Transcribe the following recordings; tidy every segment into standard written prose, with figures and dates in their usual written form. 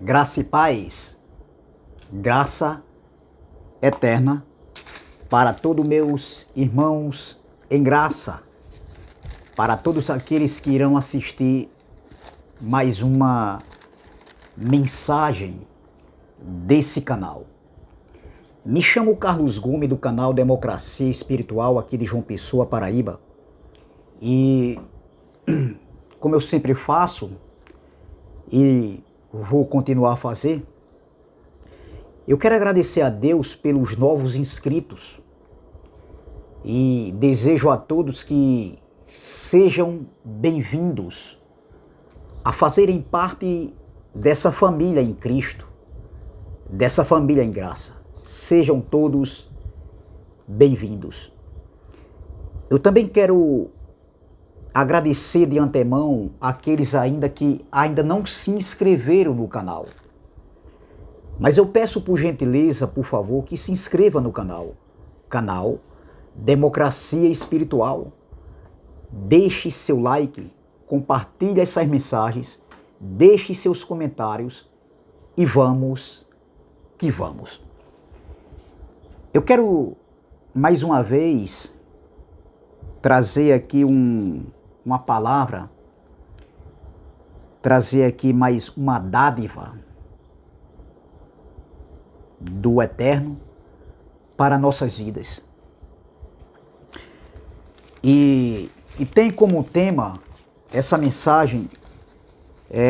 Graça e paz, graça eterna para todos meus irmãos em graça, para todos aqueles que irão assistir mais uma mensagem desse canal. Me chamo Carlos Gomes do canal Democracia Espiritual aqui de João Pessoa, Paraíba. E como eu sempre faço e vou continuar a fazer, eu quero agradecer a Deus pelos novos inscritos e desejo a todos que sejam bem-vindos a fazerem parte dessa família em Cristo, dessa família em graça. Sejam todos bem-vindos. Eu também quero agradecer de antemão aqueles que ainda não se inscreveram no canal. Mas eu peço por gentileza, por favor, que se inscreva no canal Democracia Espiritual. Deixe seu like, compartilhe essas mensagens, deixe seus comentários e vamos que vamos. Eu quero mais uma vez trazer aqui uma palavra, trazer aqui mais uma dádiva do Eterno para nossas vidas. E tem como tema, essa mensagem,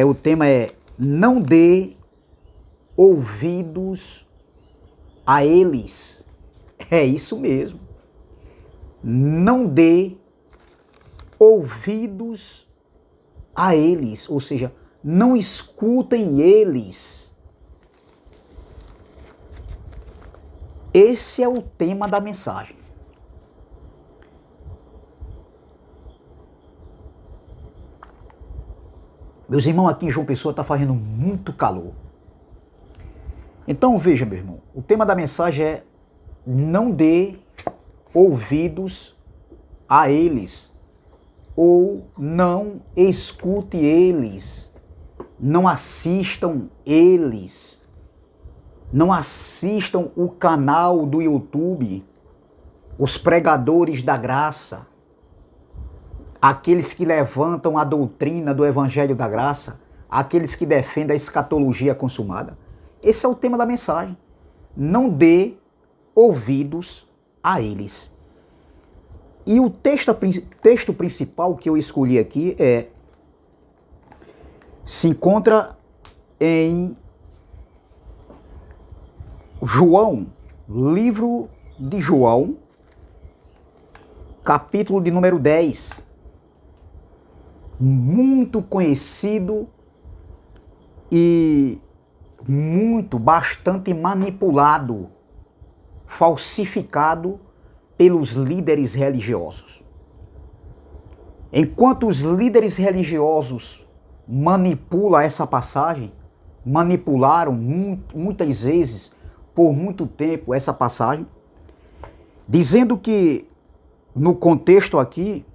o tema é: não dê ouvidos a eles. É isso mesmo. Não dê ouvidos a eles, ou seja, não escutem eles. Esse é o tema da mensagem. Meus irmãos, aqui em João Pessoa está fazendo muito calor. Então veja, meu irmão, o tema da mensagem é: não dê ouvidos a eles, ou não escute eles, não assistam eles, não assistam o canal do YouTube, os pregadores da graça, aqueles que levantam a doutrina do Evangelho da Graça, aqueles que defendem a escatologia consumada. Esse é o tema da mensagem. Não dê ouvidos a eles. E o texto principal que eu escolhi aqui se encontra em João, livro de João, capítulo de número 10. Muito conhecido e bastante manipulado, falsificado pelos líderes religiosos. Enquanto os líderes religiosos manipulam essa passagem, manipularam muitas vezes, por muito tempo, essa passagem, dizendo que, no contexto aqui,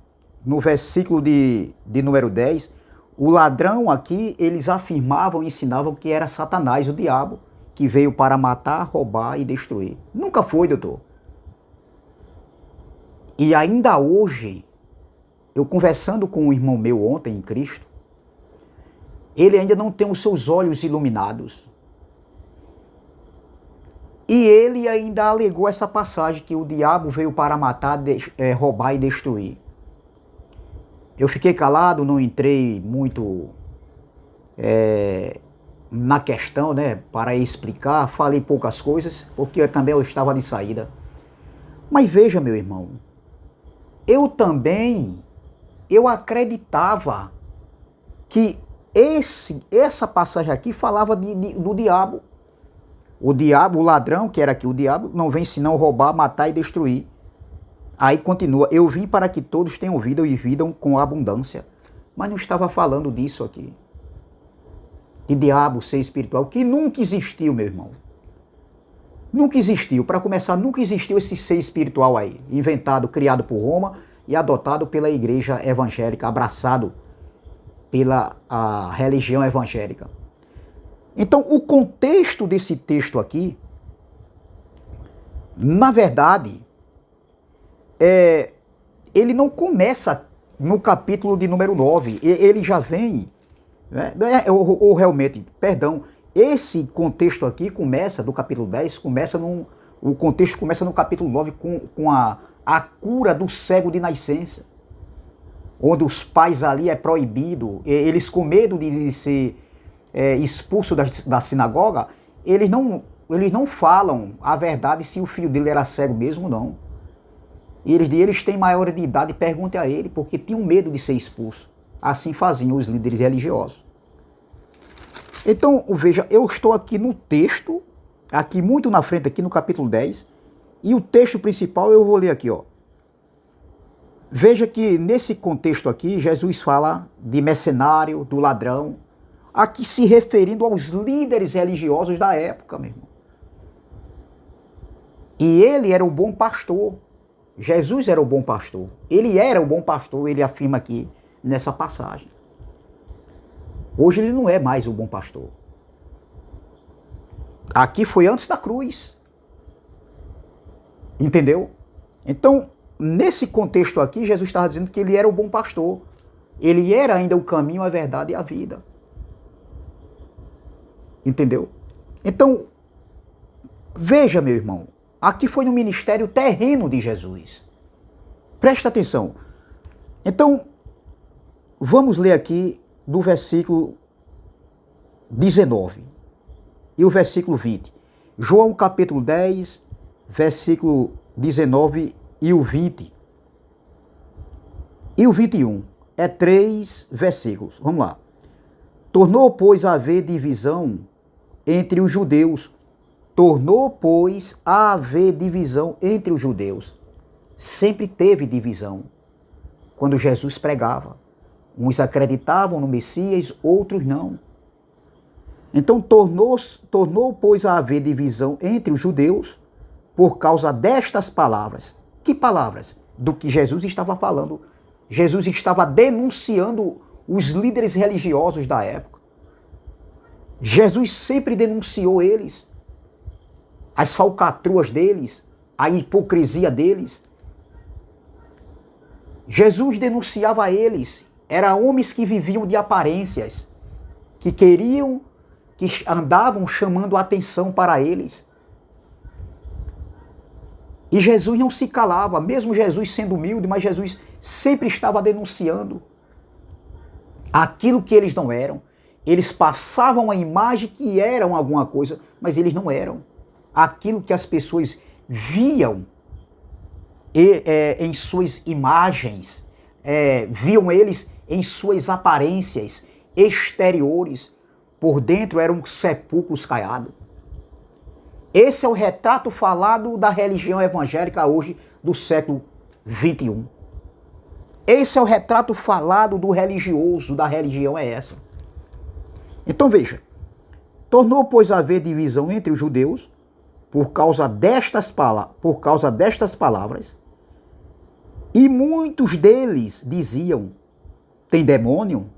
no versículo de número 10, o ladrão aqui, eles afirmavam, ensinavam que era Satanás, o diabo, que veio para matar, roubar e destruir. Nunca foi, doutor. E ainda hoje, eu conversando com um irmão meu ontem em Cristo, ele ainda não tem os seus olhos iluminados. E ele ainda alegou essa passagem que o diabo veio para matar, roubar e destruir. Eu fiquei calado, não entrei muito na questão, para explicar, falei poucas coisas, porque eu estava de saída. Mas veja, meu irmão, eu acreditava que essa passagem aqui falava do diabo. O diabo, o ladrão, que era aqui o diabo, não vem senão roubar, matar e destruir. Aí continua: eu vim para que todos tenham vida e vida com abundância. Mas não estava falando disso aqui. De diabo, ser espiritual, que nunca existiu, meu irmão. Nunca existiu. Para começar, nunca existiu esse ser espiritual aí, inventado, criado por Roma e adotado pela igreja evangélica, abraçado pela religião evangélica. Então, o contexto desse texto aqui, na verdade, ele não começa no capítulo de número 9, ele já vem, né? Ou realmente, perdão, esse contexto aqui começa, do capítulo 10, o contexto começa no capítulo 9 com a cura do cego de nascença, onde os pais ali é proibido, eles com medo de ser expulso da sinagoga, eles não falam a verdade se o filho dele era cego mesmo ou não. E eles têm maior de idade, perguntem a ele, porque tinham medo de ser expulso. Assim faziam os líderes religiosos. Então, veja, eu estou aqui no texto, aqui muito na frente, aqui no capítulo 10, e o texto principal eu vou ler aqui, ó. Veja que nesse contexto aqui, Jesus fala de mercenário, do ladrão, aqui se referindo aos líderes religiosos da época, meu irmão. E ele era o bom pastor. Jesus era o bom pastor. Ele era o bom pastor, ele afirma aqui nessa passagem. Hoje ele não é mais o bom pastor. Aqui foi antes da cruz. Entendeu? Então, nesse contexto aqui, Jesus estava dizendo que ele era o bom pastor. Ele era ainda o caminho, a verdade e a vida. Entendeu? Então, veja, meu irmão, aqui foi no ministério terreno de Jesus. Presta atenção. Então, vamos ler aqui do versículo 19 e o versículo 20. João capítulo 10, versículo 19 e o 20. E o 21. É 3 versículos. Vamos lá. Tornou, pois, a haver divisão entre os judeus. Tornou, pois, a haver divisão entre os judeus. Sempre teve divisão. Quando Jesus pregava. Uns acreditavam no Messias, outros não. Então tornou, pois, a haver divisão entre os judeus por causa destas palavras. Que palavras? Do que Jesus estava falando. Jesus estava denunciando os líderes religiosos da época. Jesus sempre denunciou eles, as falcatruas deles, a hipocrisia deles. Jesus denunciava eles. Eram homens que viviam de aparências, que andavam chamando a atenção para eles. E Jesus não se calava, mesmo Jesus sendo humilde, mas Jesus sempre estava denunciando aquilo que eles não eram. Eles passavam a imagem que eram alguma coisa, mas eles não eram. Aquilo que as pessoas viam em suas imagens, viam eles em suas aparências exteriores, por dentro eram sepulcros caiados. Esse é o retrato falado da religião evangélica hoje do século 21. Esse é o retrato falado do religioso, da religião é essa. Então veja, tornou, pois, a haver divisão entre os judeus por causa destas palavras, e muitos deles diziam, tem demônio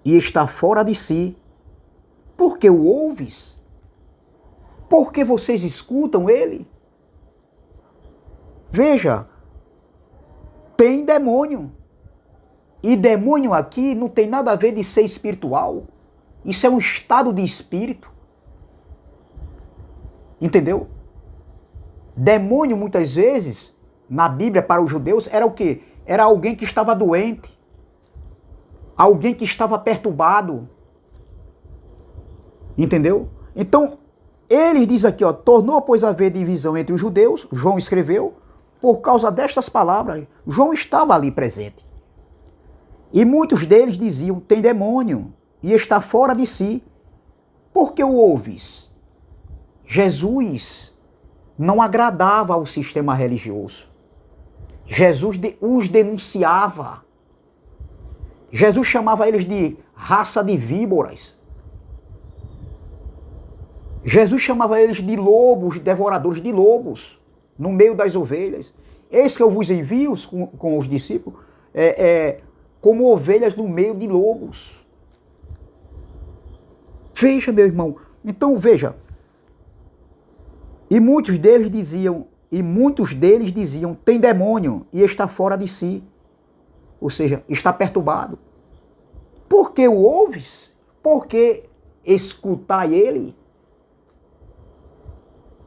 e está fora de si. Por que o ouves? Por que vocês escutam ele? Veja, tem demônio. E demônio aqui não tem nada a ver de ser espiritual. Isso é um estado de espírito. Entendeu? Demônio, muitas vezes, na Bíblia, para os judeus, era o quê? Era alguém que estava doente. Alguém que estava perturbado. Entendeu? Então, ele diz aqui, ó, tornou, pois, a haver divisão entre os judeus, João escreveu, por causa destas palavras. João estava ali presente. E muitos deles diziam, tem demônio e está fora de si. Por que o ouves? Jesus não agradava ao sistema religioso. Jesus os denunciava. Jesus chamava eles de raça de víboras. Jesus chamava eles de lobos, devoradores de lobos, no meio das ovelhas. Eis que eu vos envio com os discípulos, como ovelhas no meio de lobos. Veja, meu irmão. Então, veja. E muitos deles diziam, tem demônio e está fora de si. Ou seja, está perturbado. Por que o ouves? Por que escutai ele?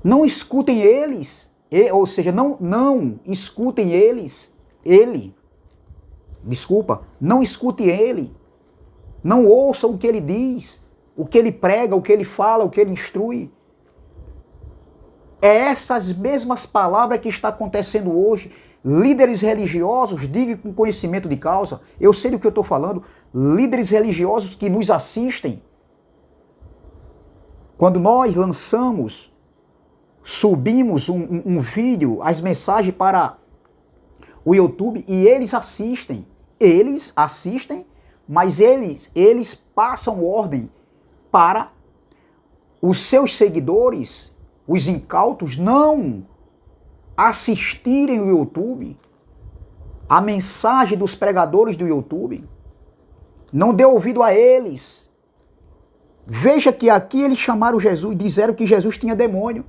Não escutem eles. Ou seja, não escutem eles. Não escute ele. Não ouçam o que ele diz, o que ele prega, o que ele fala, o que ele instrui. É essas mesmas palavras que está acontecendo hoje. Líderes religiosos, diga com conhecimento de causa, eu sei do que eu estou falando, líderes religiosos que nos assistem. Quando nós subimos um vídeo, as mensagens para o YouTube, e eles assistem, mas eles passam ordem para os seus seguidores, os incautos, não assistirem o YouTube, a mensagem dos pregadores do YouTube. Não dê ouvido a eles. Veja que aqui eles chamaram Jesus, disseram que Jesus tinha demônio.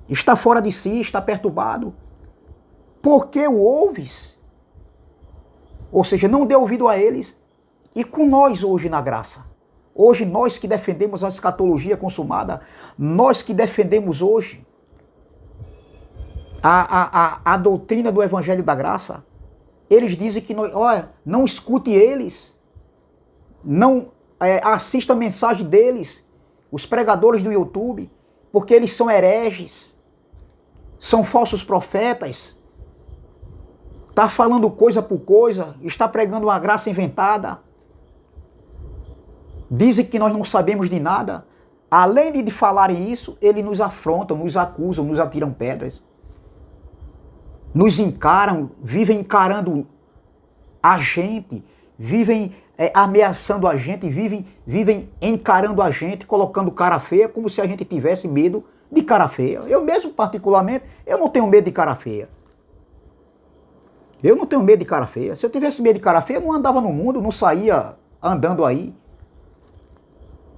Está fora de si, está perturbado. Por que o ouves? Ou seja, não dê ouvido a eles. E com nós hoje na graça. Hoje nós que defendemos a escatologia consumada, nós que defendemos hoje a doutrina do Evangelho da Graça, eles dizem que não escute eles, não assista a mensagem deles, os pregadores do YouTube, porque eles são hereges, são falsos profetas, está falando coisa por coisa, está pregando uma graça inventada. Dizem que nós não sabemos de nada. Além de falarem isso, eles nos afrontam, nos acusam, nos atiram pedras. Nos encaram, vivem encarando a gente, vivem ameaçando a gente, vivem encarando a gente, colocando cara feia, como se a gente tivesse medo de cara feia. Eu mesmo, particularmente, eu não tenho medo de cara feia. Eu não tenho medo de cara feia. Se eu tivesse medo de cara feia, eu não andava no mundo, não saía andando aí.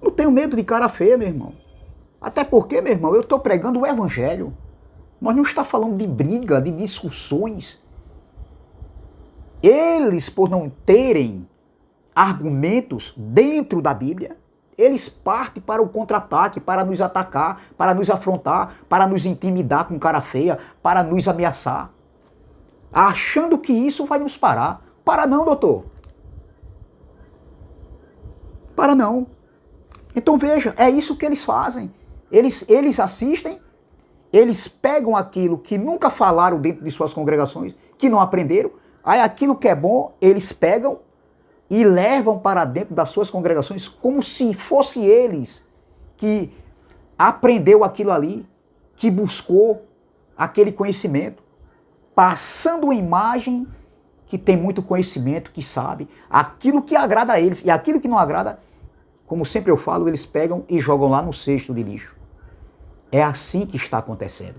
Não tenho medo de cara feia, meu irmão. Até porque, meu irmão, eu estou pregando o Evangelho. Nós não estamos falando de briga, de discussões. Eles, por não terem argumentos dentro da Bíblia, eles partem para o contra-ataque, para nos atacar, para nos afrontar, para nos intimidar com cara feia, para nos ameaçar. Achando que isso vai nos parar. Para não, doutor. Para não. Então veja, é isso que eles fazem. Eles assistem, eles pegam aquilo que nunca falaram dentro de suas congregações, que não aprenderam, aí aquilo que é bom, eles pegam e levam para dentro das suas congregações como se fosse eles que aprendeu aquilo ali, que buscou aquele conhecimento, passando uma imagem que tem muito conhecimento, que sabe aquilo que agrada a eles, e aquilo que não agrada, como sempre eu falo, eles pegam e jogam lá no cesto de lixo. É assim que está acontecendo.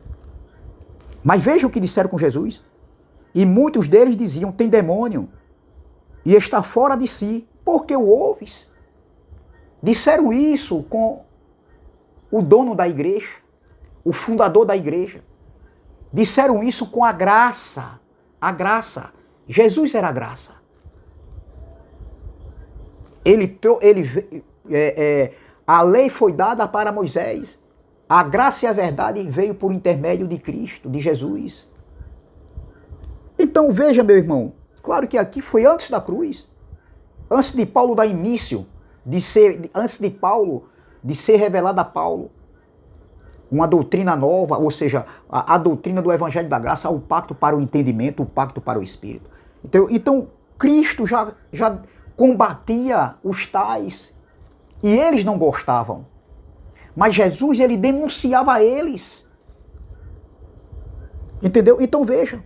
Mas veja o que disseram com Jesus. E muitos deles diziam, tem demônio e está fora de si. Por que o ouves? Disseram isso com o dono da igreja, o fundador da igreja. Disseram isso com a graça. A graça. Jesus era a graça. A lei foi dada para Moisés. A graça e a verdade veio por intermédio de Cristo, de Jesus. Então veja, meu irmão, claro que aqui foi antes da cruz, antes de Paulo dar início, antes de Paulo, de ser revelada a Paulo, uma doutrina nova, ou seja, a doutrina do Evangelho da Graça, o pacto para o entendimento, o pacto para o Espírito. Então Cristo já combatia os tais, e eles não gostavam. Mas Jesus, ele denunciava a eles. Entendeu? Então veja,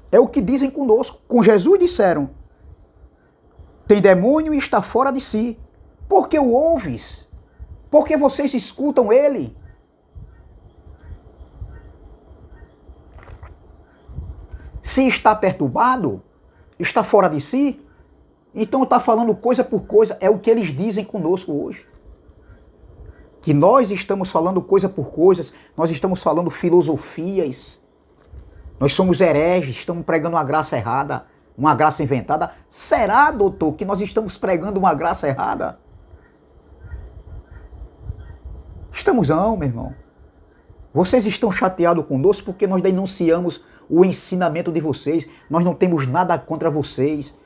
é o que dizem conosco. Com Jesus disseram, tem demônio e está fora de si. Por que o ouves? Porque vocês escutam ele. Se está perturbado, está fora de si, então está falando coisa por coisa, é o que eles dizem conosco hoje. que nós estamos falando coisa por coisas, nós estamos falando filosofias, nós somos hereges, estamos pregando uma graça errada, uma graça inventada. Será, doutor, que nós estamos pregando uma graça errada? Estamos não, meu irmão. Vocês estão chateados conosco porque nós denunciamos o ensinamento de vocês. Nós não temos nada contra vocês.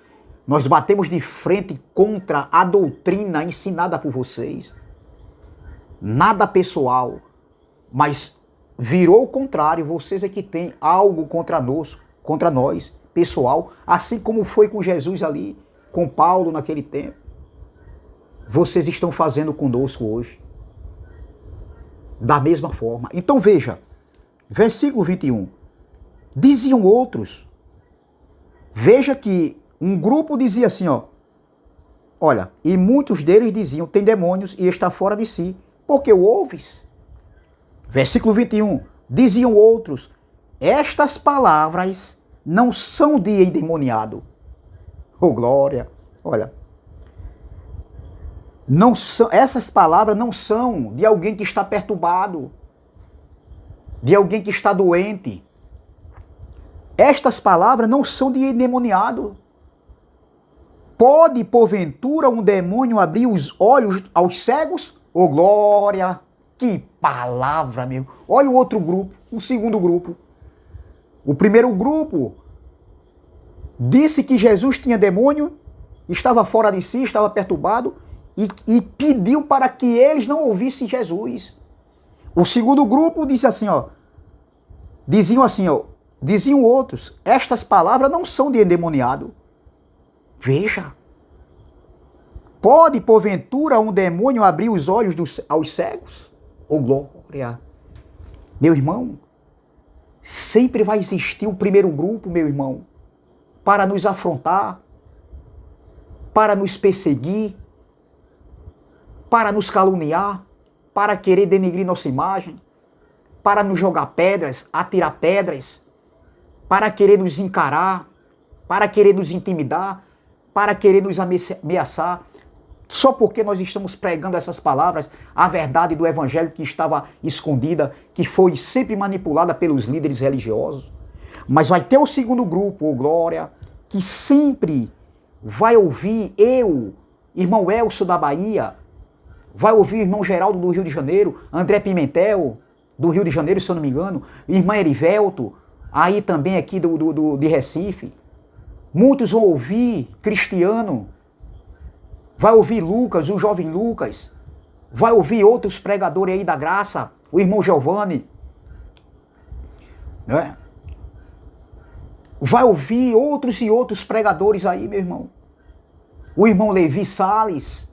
Nós batemos de frente contra a doutrina ensinada por vocês. Nada pessoal, mas virou o contrário. Vocês é que têm algo contra nós, pessoal, assim como foi com Jesus ali, com Paulo naquele tempo. Vocês estão fazendo conosco hoje. Da mesma forma. Então veja, versículo 21. Diziam outros. Veja que um grupo dizia assim, ó. Olha, e muitos deles diziam, tem demônios e está fora de si. Porque o ouves? Versículo 21. Diziam outros, estas palavras não são de endemoniado. Oh, glória. Olha. Não são, essas palavras não são de alguém que está perturbado, de alguém que está doente. Estas palavras não são de endemoniado. Pode, porventura, um demônio abrir os olhos aos cegos? Oh, glória! Que palavra mesmo! Olha o outro grupo, o segundo grupo. O primeiro grupo disse que Jesus tinha demônio, estava fora de si, estava perturbado, e pediu para que eles não ouvissem Jesus. O segundo grupo disse assim, ó, diziam outros, estas palavras não são de endemoniado. Veja, pode porventura um demônio abrir os olhos aos cegos? Oh, glória! Meu irmão, sempre vai existir o primeiro grupo, meu irmão, para nos afrontar, para nos perseguir, para nos caluniar, para querer denegrir nossa imagem, para nos jogar pedras, atirar pedras, para querer nos encarar, para querer nos intimidar, para querer nos ameaçar, só porque nós estamos pregando essas palavras, a verdade do evangelho que estava escondida, que foi sempre manipulada pelos líderes religiosos. Mas vai ter o segundo grupo, oh glória, que sempre vai ouvir eu, irmão Elcio da Bahia, vai ouvir o irmão Geraldo do Rio de Janeiro, André Pimentel do Rio de Janeiro, se eu não me engano, irmã Erivelto, aí também aqui de Recife. Muitos vão ouvir Cristiano, vai ouvir Lucas, o jovem Lucas, vai ouvir outros pregadores aí da graça, o irmão Giovanni, né? Vai ouvir outros e outros pregadores aí, meu irmão. O irmão Levi Salles,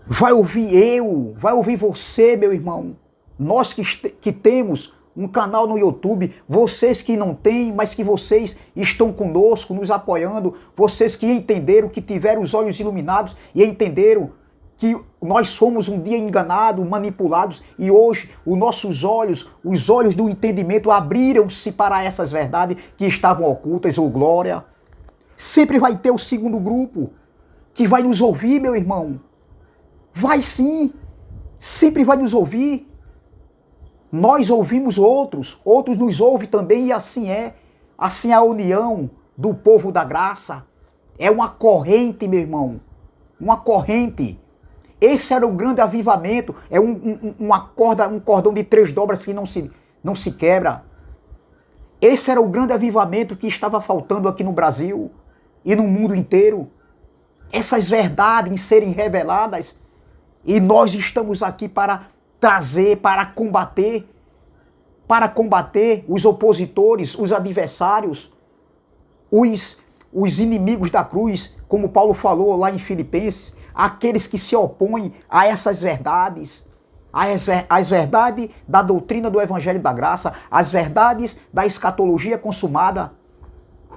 vai ouvir eu, vai ouvir você, meu irmão. Nós que temos um canal no YouTube, vocês que não têm, mas que vocês estão conosco, nos apoiando, vocês que entenderam, que tiveram os olhos iluminados e entenderam que nós fomos um dia enganados, manipulados, e hoje os nossos olhos, os olhos do entendimento abriram-se para essas verdades que estavam ocultas, oh glória. Sempre vai ter o segundo grupo que vai nos ouvir, meu irmão. Vai sim, sempre vai nos ouvir. Nós ouvimos outros, outros nos ouvem também, e assim é. Assim é a união do povo da graça. É uma corrente, meu irmão, uma corrente. Esse era o grande avivamento, é um cordão de 3 dobras que não se quebra. Esse era o grande avivamento que estava faltando aqui no Brasil e no mundo inteiro. Essas verdades serem reveladas, e nós estamos aqui para trazer, para combater os opositores, os adversários, os inimigos da cruz, como Paulo falou lá em Filipenses, aqueles que se opõem a essas verdades, as verdades da doutrina do Evangelho da Graça, as verdades da escatologia consumada.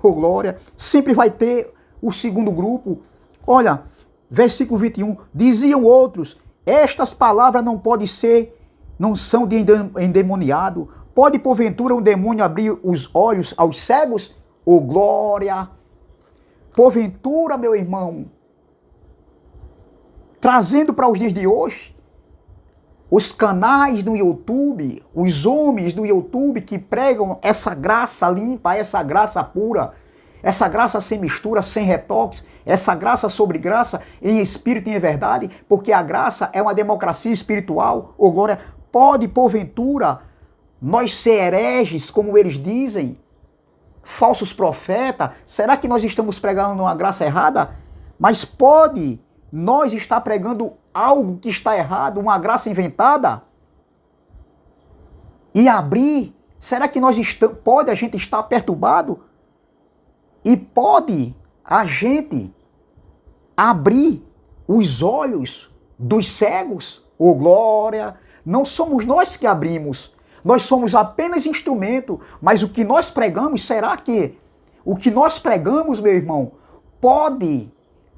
Oh, glória! Sempre vai ter o segundo grupo. Olha, versículo 21, diziam outros, estas palavras não são de endemoniado. Pode porventura um demônio abrir os olhos aos cegos? Oh, glória! Porventura, meu irmão, trazendo para os dias de hoje, os canais no YouTube, os homens do YouTube que pregam essa graça limpa, essa graça pura, essa graça sem mistura, sem retoques, essa graça sobre graça, em espírito e em verdade, porque a graça é uma democracia espiritual, ô glória, pode porventura nós ser hereges, como eles dizem, falsos profetas, será que nós estamos pregando uma graça errada? Mas pode nós estar pregando algo que está errado, uma graça inventada? E abrir, será que pode a gente estar perturbado? E pode a gente abrir os olhos dos cegos? Ô glória, não somos nós que abrimos, nós somos apenas instrumento, mas o que nós pregamos, será que o que nós pregamos, meu irmão, pode?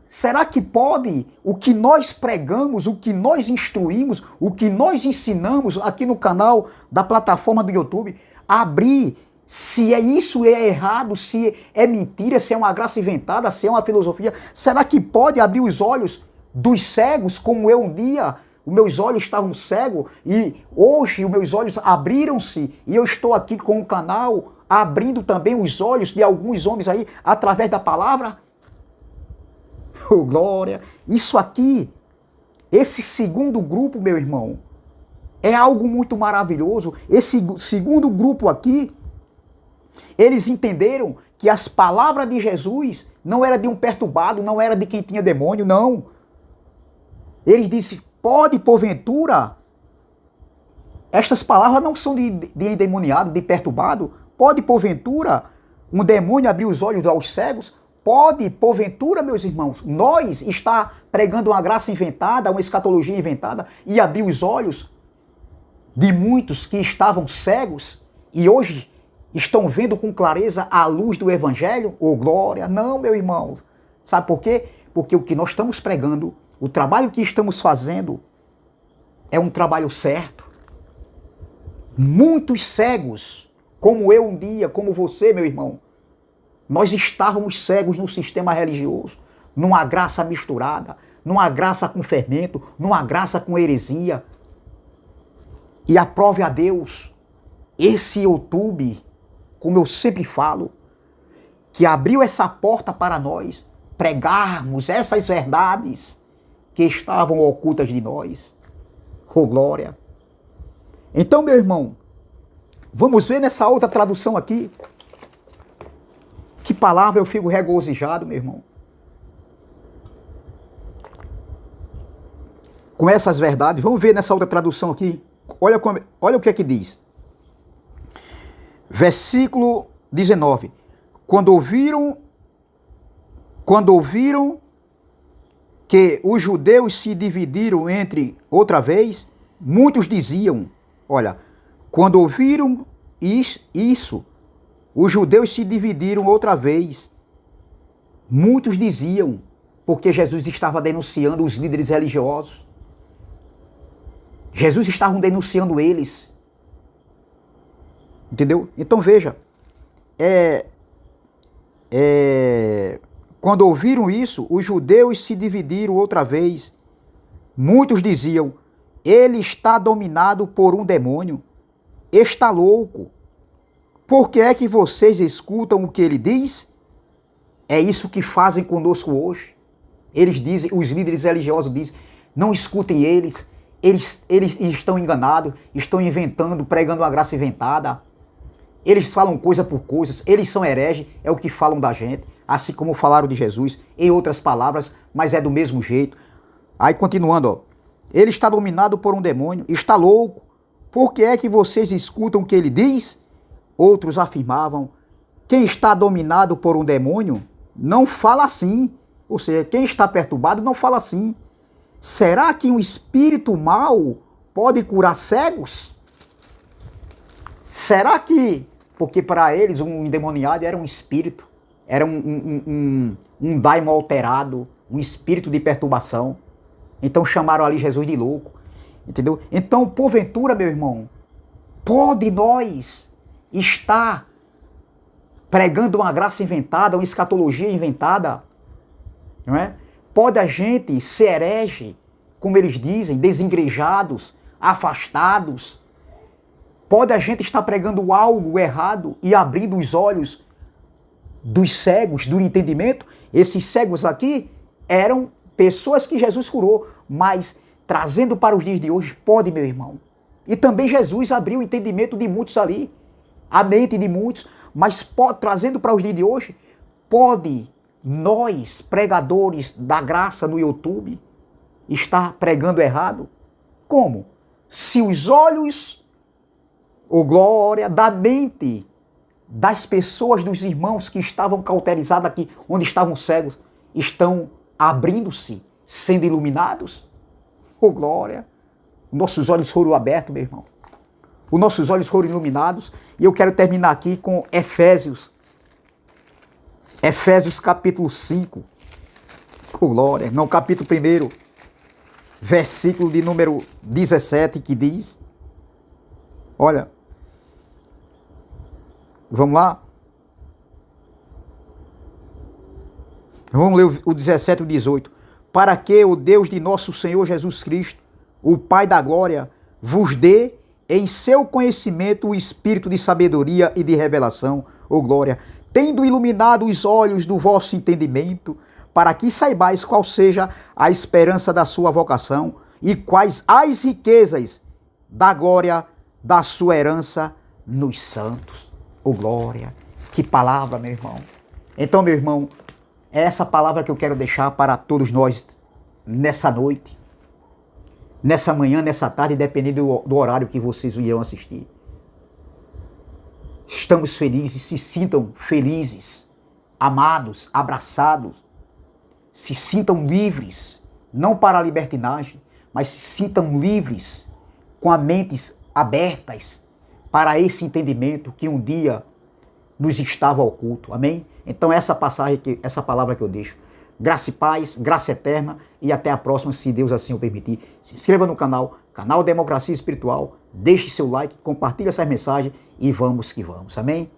Será que pode o que nós pregamos, o que nós instruímos, o que nós ensinamos aqui no canal da plataforma do YouTube, abrir, se isso é errado, se é mentira, se é uma graça inventada, se é uma filosofia, será que pode abrir os olhos dos cegos, como eu um dia? Os meus olhos estavam cegos e hoje os meus olhos abriram-se e eu estou aqui com o canal abrindo também os olhos de alguns homens aí através da palavra. Oh, glória! Isso aqui, esse segundo grupo, meu irmão, é algo muito maravilhoso. Esse segundo grupo aqui, eles entenderam que as palavras de Jesus não era de um perturbado, não era de quem tinha demônio, não. Eles disseram, pode, porventura, estas palavras não são de endemoniado, de perturbado. Pode, porventura, um demônio abrir os olhos aos cegos? Pode, porventura, meus irmãos, nós está pregando uma graça inventada, uma escatologia inventada e abrir os olhos de muitos que estavam cegos e hoje estão vendo com clareza a luz do evangelho? Oh, glória! Não, meu irmão. Sabe por quê? Porque o que nós estamos pregando, o trabalho que estamos fazendo é um trabalho certo. Muitos cegos, como eu um dia, como você, meu irmão, nós estávamos cegos no sistema religioso, numa graça misturada, numa graça com fermento, numa graça com heresia. E aprove a Deus esse YouTube, como eu sempre falo, que abriu essa porta para nós pregarmos essas verdades que estavam ocultas de nós. Oh, glória! Então, meu irmão, vamos ver nessa outra tradução aqui. Que palavra eu fico regozijado, meu irmão. Com essas verdades, vamos ver nessa outra tradução aqui. Olha o que é que diz. Versículo 19. Quando ouviram que os judeus se dividiram entre outra vez, muitos diziam, olha, quando ouviram isso, os judeus se dividiram outra vez. Muitos diziam, porque Jesus estava denunciando os líderes religiosos. Jesus estava denunciando eles. Entendeu? Então veja, quando ouviram isso, os judeus se dividiram outra vez. Muitos diziam, ele está dominado por um demônio, está louco. Por que é que vocês escutam o que ele diz? É isso que fazem conosco hoje. Eles dizem, os líderes religiosos dizem, não escutem eles estão enganados, estão inventando, pregando uma graça inventada. Eles falam coisa por coisas, eles são hereges, é o que falam da gente, assim como falaram de Jesus, em outras palavras, mas é do mesmo jeito. Aí continuando, ó, ele está dominado por um demônio, está louco. Por que é que vocês escutam o que ele diz? Outros afirmavam, quem está dominado por um demônio não fala assim. Ou seja, quem está perturbado não fala assim. Será que um espírito mau pode curar cegos? Será que... Porque para eles um endemoniado era um espírito, era um daimon alterado, um espírito de perturbação. Então chamaram ali Jesus de louco. Entendeu? Então, porventura, meu irmão, pode nós estar pregando uma graça inventada, uma escatologia inventada, não é? Pode a gente ser herege, como eles dizem, desengrejados, afastados. Pode a gente estar pregando algo errado e abrindo os olhos dos cegos, do entendimento. Esses cegos aqui eram pessoas que Jesus curou, mas trazendo para os dias de hoje, pode, meu irmão. E também Jesus abriu o entendimento de muitos ali, a mente de muitos, mas pode, trazendo para os dias de hoje, pode nós, pregadores da graça no YouTube, estar pregando errado? Como? Se os olhos, ou glória, da mente das pessoas, dos irmãos que estavam cauterizados aqui, onde estavam cegos, estão abrindo-se, sendo iluminados, oh glória, nossos olhos foram abertos, meu irmão. Os nossos olhos foram iluminados. E eu quero terminar aqui com Efésios. Efésios capítulo 5. Oh glória, não, capítulo 1, versículo de número 17, que diz, olha, vamos lá? Vamos ler o 17 e o 18. Para que o Deus de nosso Senhor Jesus Cristo, o Pai da glória, vos dê em seu conhecimento o espírito de sabedoria e de revelação, ó glória, tendo iluminado os olhos do vosso entendimento, para que saibais qual seja a esperança da sua vocação e quais as riquezas da glória da sua herança nos santos. Ó glória, que palavra, meu irmão. Então, meu irmão, é essa palavra que eu quero deixar para todos nós nessa noite, nessa manhã, nessa tarde, dependendo do horário que vocês irão assistir. Estamos felizes, se sintam felizes, amados, abraçados, se sintam livres, não para a libertinagem, mas se sintam livres, com as mentes abertas para esse entendimento que um dia nos estava oculto. Amém? Então essa passagem, essa palavra que eu deixo. Graça e paz, graça eterna e até a próxima, se Deus assim o permitir. Se inscreva no canal Democracia Espiritual, deixe seu like, compartilhe essa mensagem e vamos que vamos. Amém?